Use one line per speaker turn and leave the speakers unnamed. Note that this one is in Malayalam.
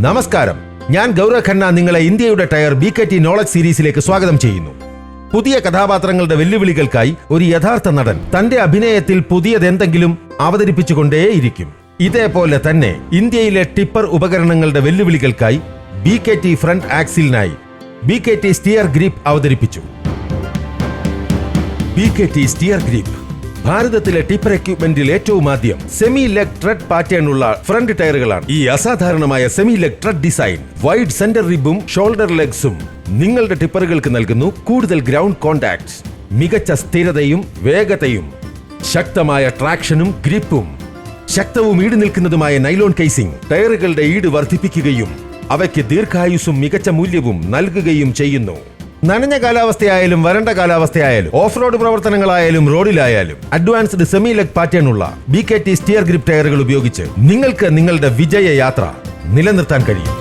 നമസ്കാരം, ഞാൻ ഗൗരവ് ഖന്ന നിങ്ങളെ ഇന്ത്യയുടെ ടയർ BKT നോളജ് സീരീസിലേക്ക് സ്വാഗതം ചെയ്യുന്നു. പുതിയ കഥാപാത്രങ്ങളുടെ വെല്ലുവിളികൾക്കായി ഒരു യഥാർത്ഥ നടൻ തന്റെ അഭിനയത്തിൽ പുതിയതെന്തെങ്കിലും അവതരിപ്പിച്ചുകൊണ്ടേയിരിക്കും. ഇതേപോലെ തന്നെ ഇന്ത്യയിലെ ടിപ്പർ ഉപകരണങ്ങളുടെ വെല്ലുവിളികൾക്കായി BKT ഫ്രണ്ട് ആക്സിലിനായി BKT സ്റ്റിയർ ഗ്രിപ്പ് അവതരിപ്പിച്ചു. BKT സ്റ്റിയർ ഗ്രിപ്പ് ഭാരതത്തിലെ ടിപ്പർ എക്യുപ്മെന്റിൽ ഏറ്റവും ആദ്യം സെമി ലെഗ് ട്രെഡ് പാറ്റേൺ ഉള്ള ഫ്രണ്ട് ടയറുകളാണ്. ഈ അസാധാരണമായ semi lug tread design wide centre റിബും ഷോൾഡർ ലെഗ്സും നിങ്ങളുടെ ടിപ്പറുകൾക്ക് നൽകുന്നു കൂടുതൽ ഗ്രൗണ്ട് കോണ്ടാക്ട്, മികച്ച സ്ഥിരതയും വേഗതയും, ശക്തമായ ട്രാക്ഷനും ഗ്രിപ്പും. ശക്തവും ഈട് നിൽക്കുന്നതുമായ നൈലോൺ കേസിംഗ് ടയറുകളുടെ ഈട് വർദ്ധിപ്പിക്കുകയും അവയ്ക്ക് ദീർഘായുസ്സും മികച്ച മൂല്യവും നൽകുകയും ചെയ്യുന്നു. നനഞ്ഞ കാലാവസ്ഥയായാലും വരണ്ട കാലാവസ്ഥയായാലും ഓഫ് റോഡ് പ്രവർത്തനങ്ങളായാലും റോഡിലായാലും അഡ്വാൻസ്ഡ് സെമി ലെഗ് പാറ്റേൺ ഉള്ള BKT സ്റ്റിയർ ഗ്രിപ്പ് ടയറുകൾ ഉപയോഗിച്ച് നിങ്ങൾക്ക് നിങ്ങളുടെ വിജയ യാത്ര നിലനിർത്താൻ കഴിയും.